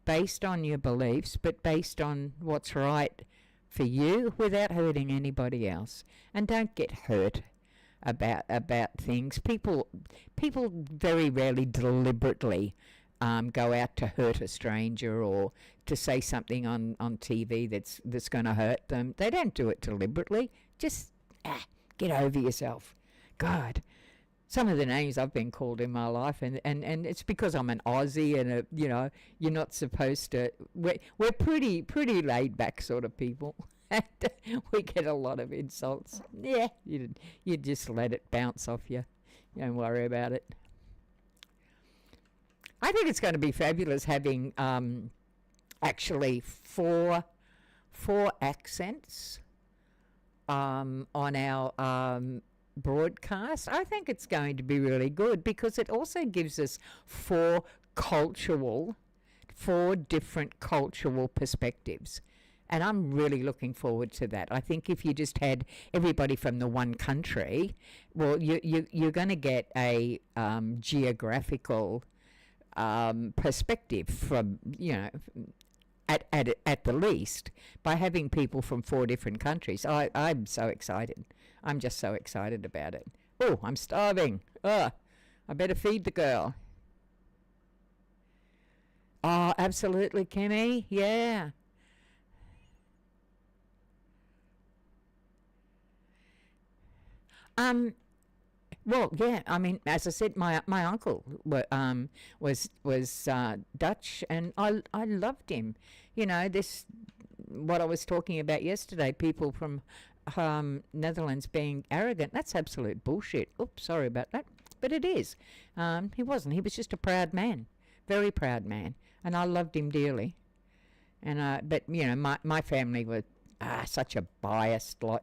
based on your beliefs, but based on what's right for you without hurting anybody else. And don't get hurt about things. People very rarely deliberately go out to hurt a stranger or to say something on TV that's going to hurt them. They don't do it deliberately. Just get over yourself. God, some of the names I've been called in my life, and it's because I'm an Aussie, and you know, you're not supposed to. We're pretty laid back sort of people. We get a lot of insults. Yeah, you just let it bounce off you. You don't worry about it. I think it's going to be fabulous having actually four accents on our broadcast. I think it's going to be really good because it also gives us four different cultural perspectives. And I'm really looking forward to that. I think if you just had everybody from the one country, well, you're going to get a geographical perspective from, you know, at the least, by having people from four different countries. I'm so excited. I'm just so excited about it. Oh, I'm starving. I better feed the girl. Oh, absolutely, Kimmy. Yeah. Well, yeah. I mean, as I said, my uncle was Dutch, and I loved him. You know, this what I was talking about yesterday. People from Netherlands being arrogant. That's absolute bullshit. Oops, sorry about that, but it is. He wasn't. He was just a proud man, very proud man, and I loved him dearly. And but you know, my family were such a biased lot.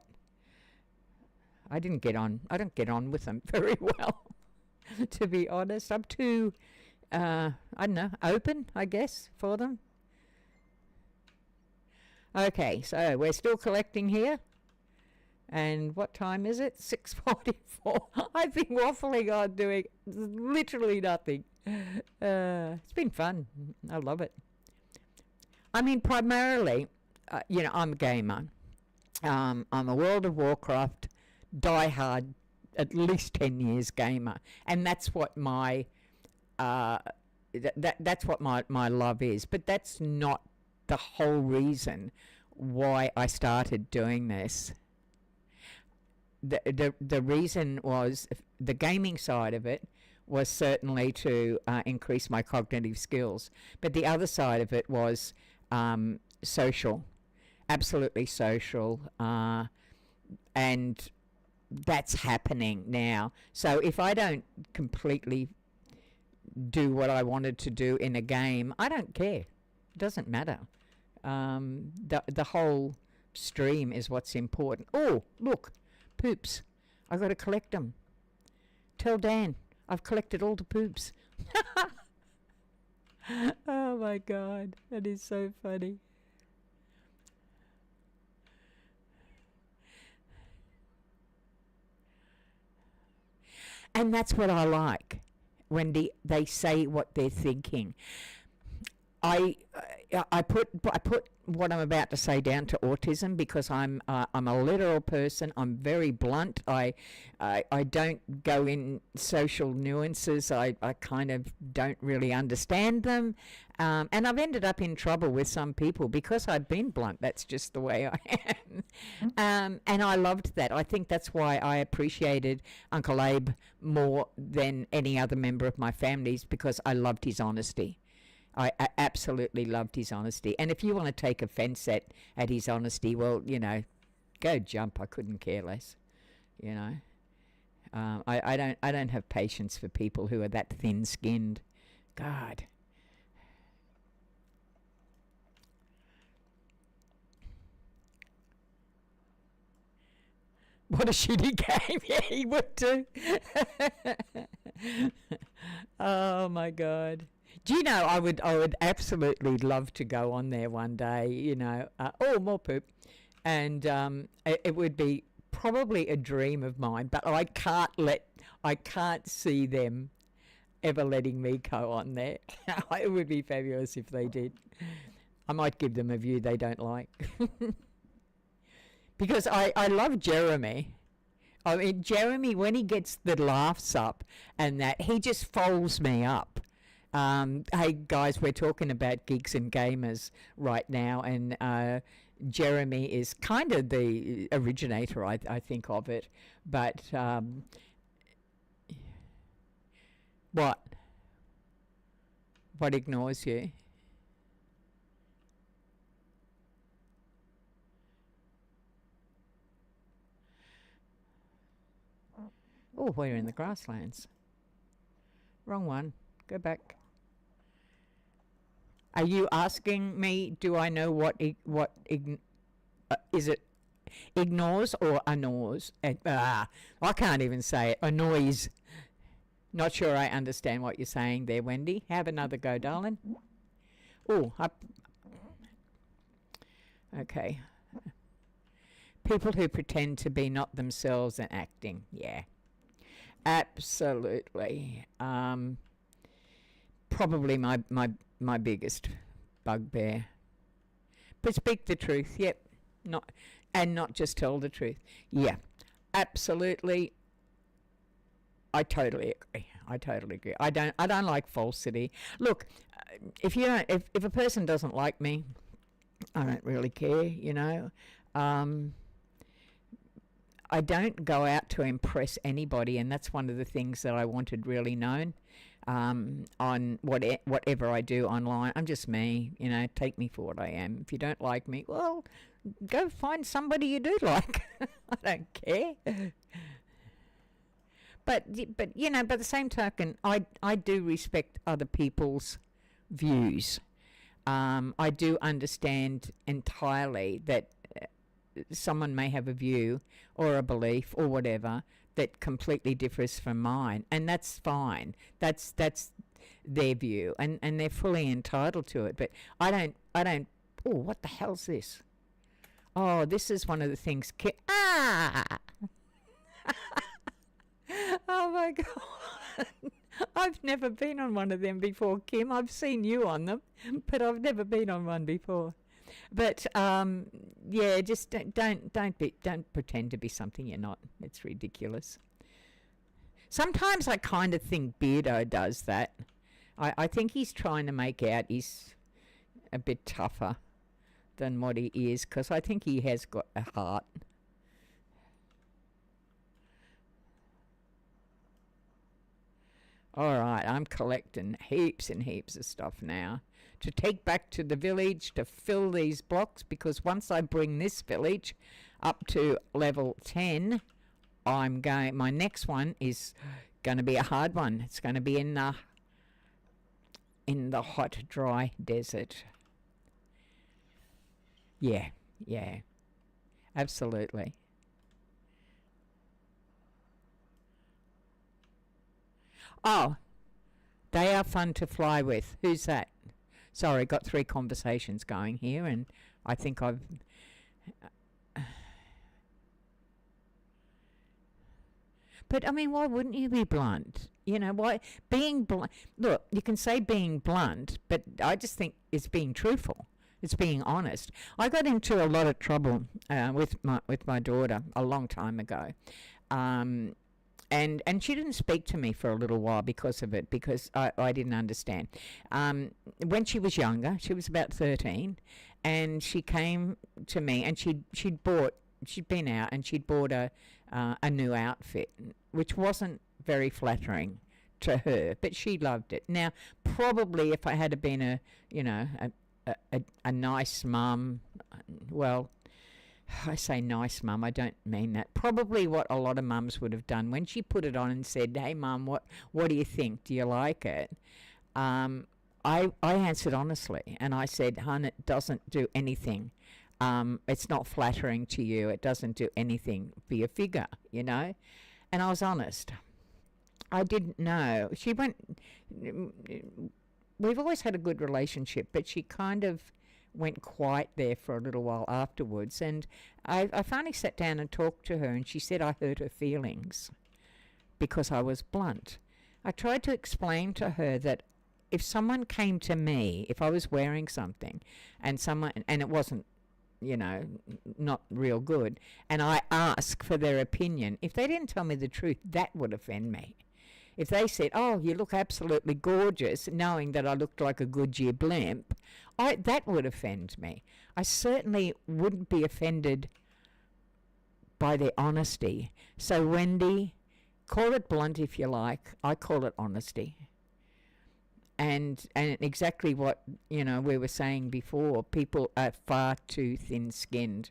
I don't get on with them very well, to be honest. I'm too, I don't know, open, I guess, for them. Okay, so we're still collecting here. And what time is it? 6:44. I've been waffling on doing literally nothing. It's been fun. I love it. I mean, primarily, you know, I'm a gamer. I'm a World of Warcraft die-hard, at least 10 years gamer, and that's what my that's what my love is. But that's not the whole reason why I started doing this. The reason was the gaming side of it was certainly to increase my cognitive skills, but the other side of it was social, absolutely social, and that's happening now. So if I don't completely do what I wanted to do in a game, I don't care. It doesn't matter. The whole stream is what's important. Oh, look, poops. I got to collect them. Tell Dan I've collected all the poops. Oh my God, that is so funny. And that's what I like, when they say what they're thinking. I put what I'm about to say down to autism, because I'm a literal person. I'm very blunt. I don't go in social nuances. I kind of don't really understand them, and I've ended up in trouble with some people because I've been blunt. That's just the way I am, and I loved that. I think that's why I appreciated Uncle Abe more than any other member of my family's, because I loved his honesty. I absolutely loved his honesty. And if you want to take offence at his honesty, well, go jump. I couldn't care less. I don't have patience for people who are that thin-skinned. God. What a shitty game. Yeah, he would too. Oh my God. Do you know, I would absolutely love to go on there one day, oh, more poop. And it would be probably a dream of mine, but I can't see them ever letting me go on there. It would be fabulous if they did. I might give them a view they don't like. Because I love Jeremy. I mean, Jeremy, when he gets the laughs up and that, he just folds me up. Hey guys, we're talking about geeks and gamers right now, and Jeremy is kind of the originator, I think, of it. But what ignores you? Oh, we're in the grasslands. Wrong one. Go back. Are you asking me, do I know is it ignores or annoys? I can't even say it. Annoys. Not sure I understand what you're saying there, Wendy. Have another go, darling. Oh, okay. People who pretend to be not themselves and acting. Yeah. Absolutely. Probably my biggest bugbear. But speak the truth. Yep. Not just tell the truth. Yeah. Absolutely. I totally agree. I don't like falsity. Look, if a person doesn't like me, I don't really care, I don't go out to impress anybody, and that's one of the things that I wanted really known on whatever I do online. I'm just me, take me for what I am. If you don't like me, well, go find somebody you do like. I don't care. But by the same token, I do respect other people's views. I do understand entirely that someone may have a view or a belief or whatever that completely differs from mine, and that's fine. That's their view, and they're fully entitled to it. But I don't. Oh, what the hell's this? Oh, this is one of the things. Oh my God. I've never been on one of them before, Kim. I've seen you on them, but I've never been on one before. But yeah, just don't pretend to be something you're not. It's ridiculous. Sometimes I kind of think Beardo does that. I think he's trying to make out he's a bit tougher than what he is, because I think he has got a heart. All right, I'm collecting heaps and heaps of stuff now to take back to the village to fill these blocks, because once I bring this village up to level 10, my next one is going to be a hard one. It's going to be in the hot, dry desert. Yeah, absolutely. Oh, they are fun to fly with. Who's that? Sorry, got 3 conversations going here, and I think I've... But I mean, why wouldn't you be blunt? You know, why being blunt? Look, you can say being blunt, but I just think it's being truthful. It's being honest. I got into a lot of trouble with my daughter a long time ago, and she didn't speak to me for a little while because of it, because I didn't understand. When she was younger, she was about 13, and she came to me, and she'd been out and she'd bought a new outfit, which wasn't very flattering to her, but she loved it. Now, probably if I had been a nice mum, well, I say nice mum, I don't mean that. Probably what a lot of mums would have done when she put it on and said, "Hey mum, what do you think? Do you like it?" I answered honestly, and I said, "Hun, it doesn't do anything. It's not flattering to you. It doesn't do anything for your figure, you know." And I was honest. I didn't know. She went. We've always had a good relationship, but she kind of went quiet there for a little while afterwards. And I finally sat down and talked to her, and she said I hurt her feelings because I was blunt. I tried to explain to her that if someone came to me, if I was wearing something, and it wasn't, not real good, and I asked for their opinion, if they didn't tell me the truth, that would offend me. If they said, "Oh, you look absolutely gorgeous," knowing that I looked like a Goodyear blimp, that would offend me. I certainly wouldn't be offended by their honesty. So, Wendy, call it blunt if you like. I call it honesty. And exactly what, we were saying before, people are far too thin-skinned.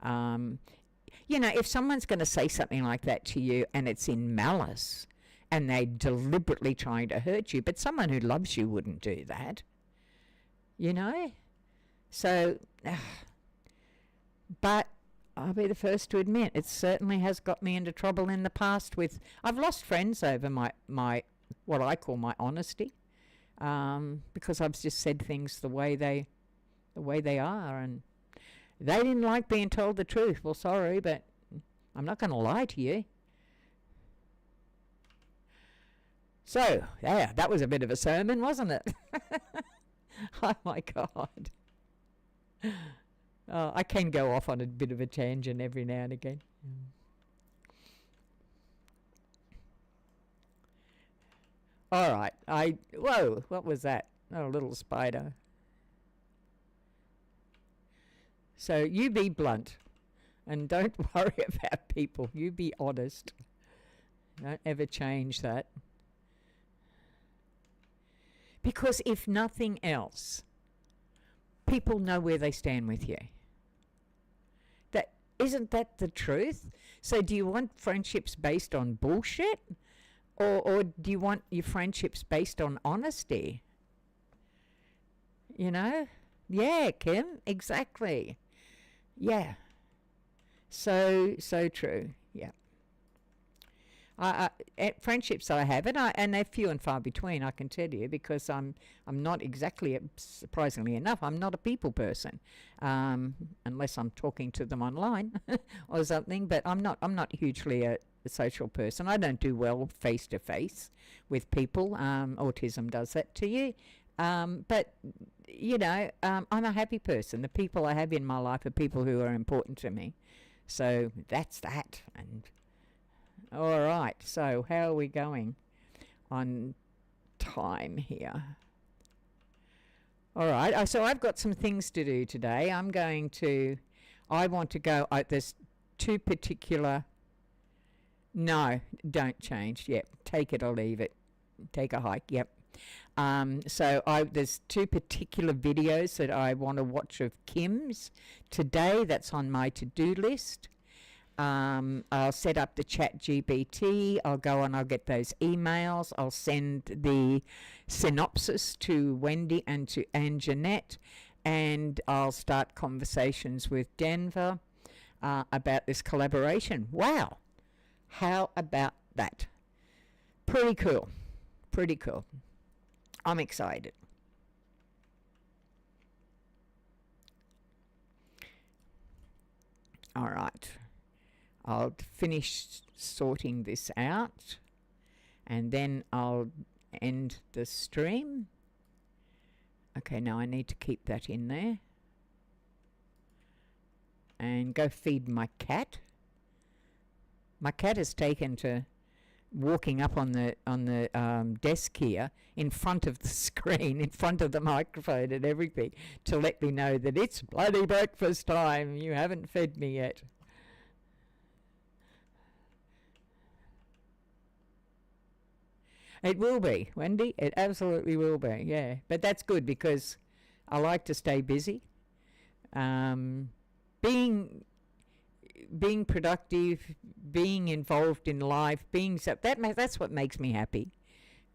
If someone's going to say something like that to you and it's in malice, and they deliberately trying to hurt you, but someone who loves you wouldn't do that, So, but I'll be the first to admit, it certainly has got me into trouble in the past I've lost friends over my what I call my honesty, because I've just said things the way they are, and they didn't like being told the truth. Well, sorry, but I'm not going to lie to you. So, yeah, that was a bit of a sermon, wasn't it? Oh, my God. I can go off on a bit of a tangent every now and again. All right. Whoa, what was that? Oh, a little spider. So, you be blunt, and don't worry about people. You be honest. Don't ever change that. Because if nothing else, people know where they stand with you. Isn't that the truth? So do you want friendships based on bullshit? Or do you want your friendships based on honesty? Yeah, Kim, exactly. Yeah. So true. Yeah. Friendships I have, and they're few and far between, I can tell you, because I'm not exactly, surprisingly enough, I'm not a people person, unless I'm talking to them online or something. But I'm not hugely a social person. I don't do well face to face with people. Autism does that to you. But I'm a happy person. The people I have in my life are people who are important to me. So that's that. And all right, so how are we going on time here? All right, so I've got some things to do today. I want to go, there's two particular, no, don't change, yep, take it or leave it, take a hike, yep. So there's two particular videos that I want to watch of Kim's today. That's on my to-do list. I'll set up the ChatGPT. I'll go and I'll get those emails. I'll send the synopsis to Wendy and to Jeanette, and I'll start conversations with Denver about this collaboration. Wow. How about that? Pretty cool. Pretty cool. I'm excited. All right. I'll finish sorting this out, and then I'll end the stream. Okay, now I need to keep that in there. And go feed my cat. My cat has taken to walking up on the desk here in front of the screen, in front of the microphone and everything, to let me know that it's bloody breakfast time. You haven't fed me yet. It will be, Wendy. It absolutely will be, yeah. But that's good because I like to stay busy. Being productive, being involved in life, that's what makes me happy.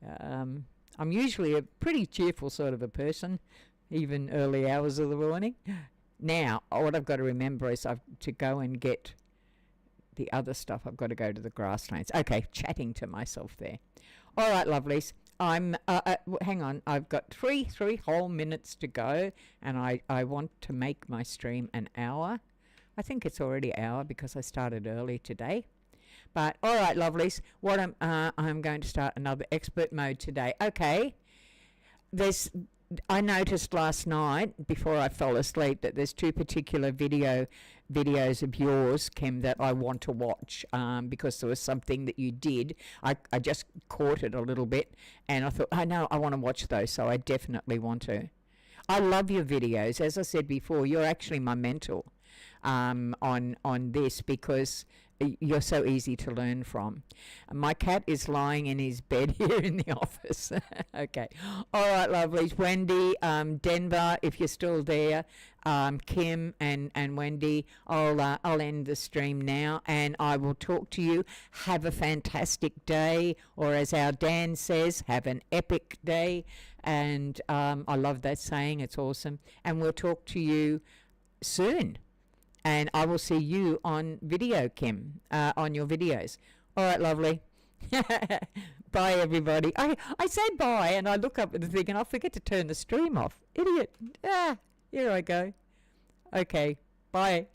I'm usually a pretty cheerful sort of a person, even early hours of the morning. Now, what I've got to remember is to go and get the other stuff. I've got to go to the grasslands. Okay, chatting to myself there. All right, lovelies. Hang on. I've got three whole minutes to go, and I want to make my stream an hour. I think it's already an hour because I started early today. But all right, lovelies. I'm going to start another expert mode today. Okay. I noticed last night before I fell asleep that there's two particular videos of yours, Kim, that I want to watch because there was something that you did. I just caught it a little bit and I thought, oh no, I want to watch those, so I definitely want to. I love your videos. As I said before, you're actually my mentor on this because you're so easy to learn from. My cat is lying in his bed here in the office. Okay. All right, lovelies. Wendy, Denver, if you're still there, Kim and Wendy, I'll end the stream now and I will talk to you. Have a fantastic day, or as our Dan says, have an epic day. And I love that saying. It's awesome. And we'll talk to you soon. And I will see you on video, Kim, on your videos. All right, lovely. Bye, everybody. I say bye, and I look up at the thing, and I forget to turn the stream off. Idiot. Here I go. Okay, bye.